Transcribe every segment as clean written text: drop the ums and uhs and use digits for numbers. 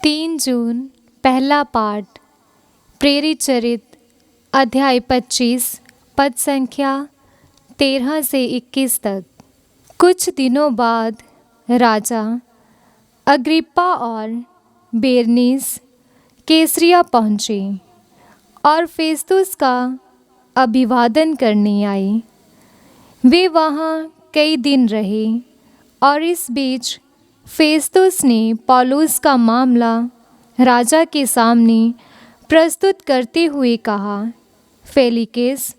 3 जून पहला पाठ। प्रेरित चरित अध्याय 25 पद संख्या 13 से 21 तक। कुछ दिनों बाद राजा अग्रिप्पा और बेरनीस कैसरिया पहुँचे और फेस्तुस का अभिवादन करने आए। वे वहाँ कई दिन रहे और इस बीच फेस्तुस ने पौलुस का मामला राजा के सामने प्रस्तुत करते हुए कहा, फेलिक्स,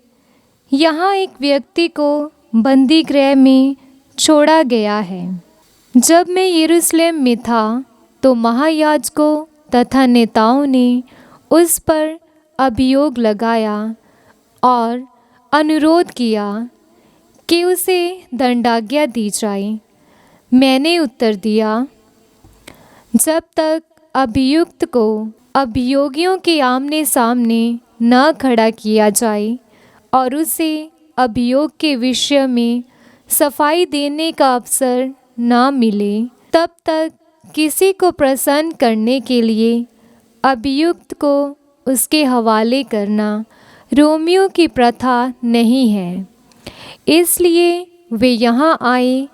यहाँ एक व्यक्ति को बंदी गृह में छोड़ा गया है। जब मैं यरूशलेम में था तो महायाजकों तथा नेताओं ने उस पर अभियोग लगाया और अनुरोध किया कि उसे दंडाज्ञा दी जाए। मैंने उत्तर दिया, जब तक अभियुक्त को अभियोगियों के आमने सामने न खड़ा किया जाए और उसे अभियोग के विषय में सफाई देने का अवसर न मिले, तब तक किसी को प्रसन्न करने के लिए अभियुक्त को उसके हवाले करना रोमियों की प्रथा नहीं है। इसलिए वे यहाँ आए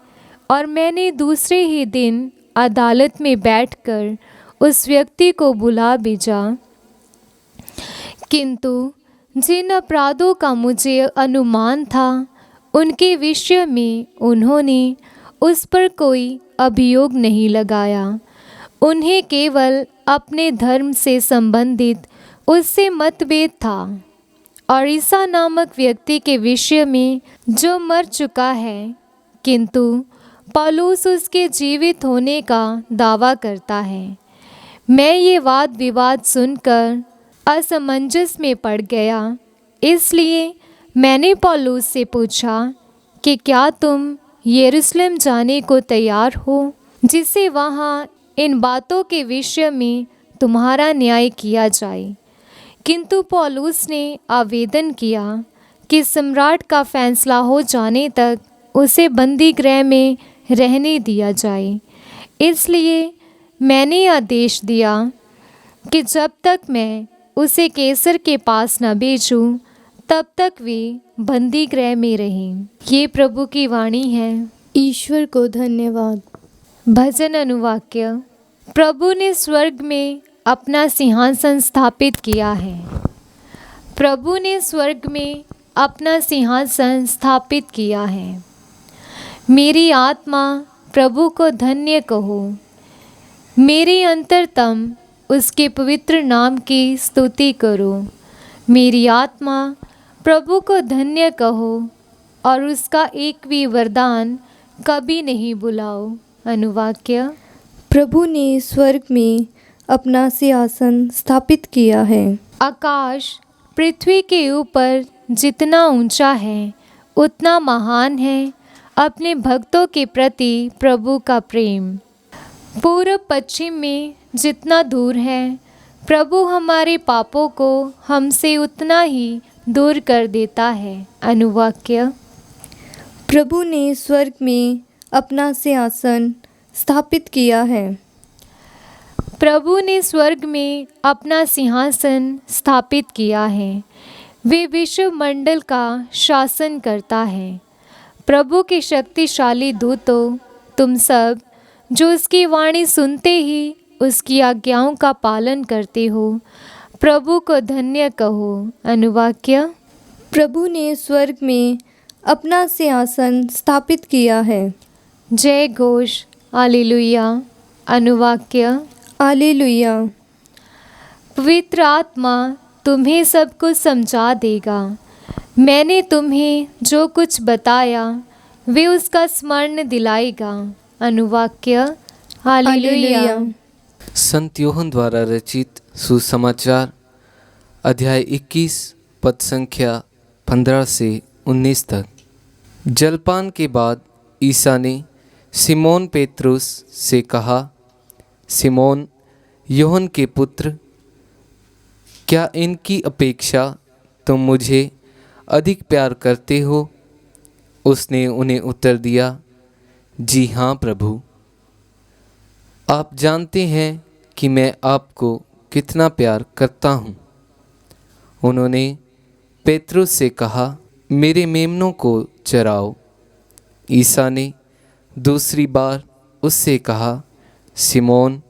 और मैंने दूसरे ही दिन अदालत में बैठकर उस व्यक्ति को बुला भेजा। किंतु जिन अपराधों का मुझे अनुमान था उनके विषय में उन्होंने उस पर कोई अभियोग नहीं लगाया। उन्हें केवल अपने धर्म से संबंधित उससे मतभेद था और ईसा नामक व्यक्ति के विषय में जो मर चुका है, किंतु पौलुस उसके जीवित होने का दावा करता है। मैं ये वाद विवाद सुनकर असमंजस में पड़ गया। इसलिए मैंने पौलुस से पूछा कि क्या तुम यरूशलेम जाने को तैयार हो, जिससे वहाँ इन बातों के विषय में तुम्हारा न्याय किया जाए। किंतु पौलुस ने आवेदन किया कि सम्राट का फैसला हो जाने तक उसे बंदी गृह में रहने दिया जाए। इसलिए मैंने आदेश दिया कि जब तक मैं उसे कैसर के पास न भेजूं, तब तक वे बंदी गृह में रहें। ये प्रभु की वाणी है। ईश्वर को धन्यवाद। भजन अनुवाक्य। प्रभु ने स्वर्ग में अपना सिंहासन स्थापित किया है। प्रभु ने स्वर्ग में अपना सिंहासन स्थापित किया है। मेरी आत्मा प्रभु को धन्य कहो। मेरी अंतरतम उसके पवित्र नाम की स्तुति करो। मेरी आत्मा प्रभु को धन्य कहो और उसका एक भी वरदान कभी नहीं भुलाओ। अनुवाक्य। प्रभु ने स्वर्ग में अपना सिंहासन स्थापित किया है। आकाश पृथ्वी के ऊपर जितना ऊंचा है उतना महान है अपने भक्तों के प्रति प्रभु का प्रेम। पूर्व पश्चिम में जितना दूर है, प्रभु हमारे पापों को हमसे उतना ही दूर कर देता है। अनुवाक्य। प्रभु ने स्वर्ग में अपना सिंहासन स्थापित किया है। प्रभु ने स्वर्ग में अपना सिंहासन स्थापित किया है। वे विश्व मंडल का शासन करता है। प्रभु के शक्तिशाली दूतों, तुम सब जो उसकी वाणी सुनते ही उसकी आज्ञाओं का पालन करते हो, प्रभु को धन्य कहो। अनुवाक्य। प्रभु ने स्वर्ग में अपना सिंहासन स्थापित किया है। जय घोष। हालेलुया। अनुवाक्य। हालेलुया। पवित्र आत्मा तुम्हें सब कुछ समझा देगा। मैंने तुम्हें जो कुछ बताया वे उसका स्मरण दिलाएगा। अनुवाक्य। हालेलुया। संत यूहन्ना द्वारा रचित सुसमाचार अध्याय 21 पद संख्या 15 से 19 तक। जलपान के बाद ईसा ने सिमोन पेत्रुस से कहा, सिमोन यूहन्ना के पुत्र, क्या इनकी अपेक्षा तुम मुझे अधिक प्यार करते हो? उसने उन्हें उत्तर दिया, जी हाँ प्रभु, आप जानते हैं कि मैं आपको कितना प्यार करता हूँ। उन्होंने पेतरुस से कहा, मेरे मेमनों को चराओ। ईसा ने दूसरी बार उससे कहा, सिमोन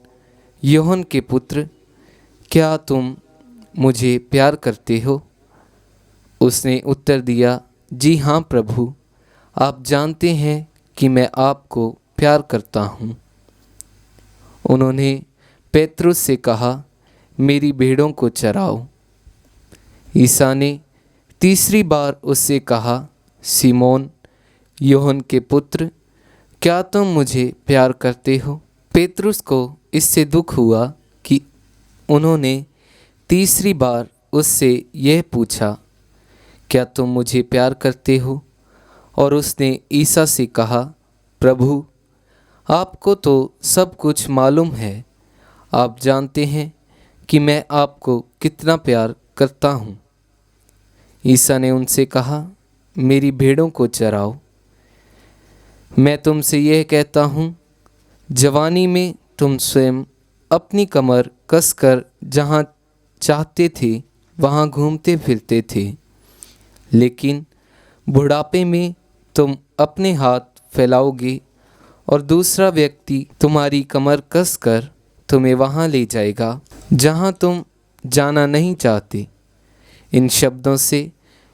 योहन के पुत्र, क्या तुम मुझे प्यार करते हो? उसने उत्तर दिया, जी हाँ प्रभु, आप जानते हैं कि मैं आपको प्यार करता हूँ। उन्होंने पेतरुस से कहा, मेरी भेड़ों को चराओ। ईसा ने तीसरी बार उससे कहा, सिमोन योहन के पुत्र, क्या तुम मुझे प्यार करते हो? पेतरुस को इससे दुख हुआ कि उन्होंने तीसरी बार उससे यह पूछा, क्या तुम मुझे प्यार करते हो? और उसने ईसा से कहा, प्रभु, आपको तो सब कुछ मालूम है। आप जानते हैं कि मैं आपको कितना प्यार करता हूँ। ईसा ने उनसे कहा, मेरी भेड़ों को चराओ। मैं तुमसे यह कहता हूँ, जवानी में तुम स्वयं अपनी कमर कसकर जहाँ चाहते थे वहाँ घूमते फिरते थे, लेकिन बुढ़ापे में तुम अपने हाथ फैलाओगे और दूसरा व्यक्ति तुम्हारी कमर कसकर तुम्हें वहाँ ले जाएगा जहाँ तुम जाना नहीं चाहते। इन शब्दों से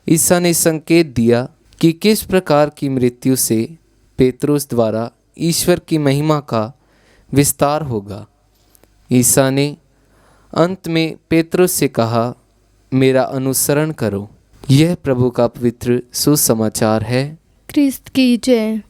ईसा ने संकेत दिया कि किस प्रकार की मृत्यु से पेतरुस द्वारा ईश्वर की महिमा का विस्तार होगा। ईसा ने अंत में पेतरुस से कहा, मेरा अनुसरण करो। यह प्रभु का पवित्र सुसमाचार है। क्रिस्त की जय।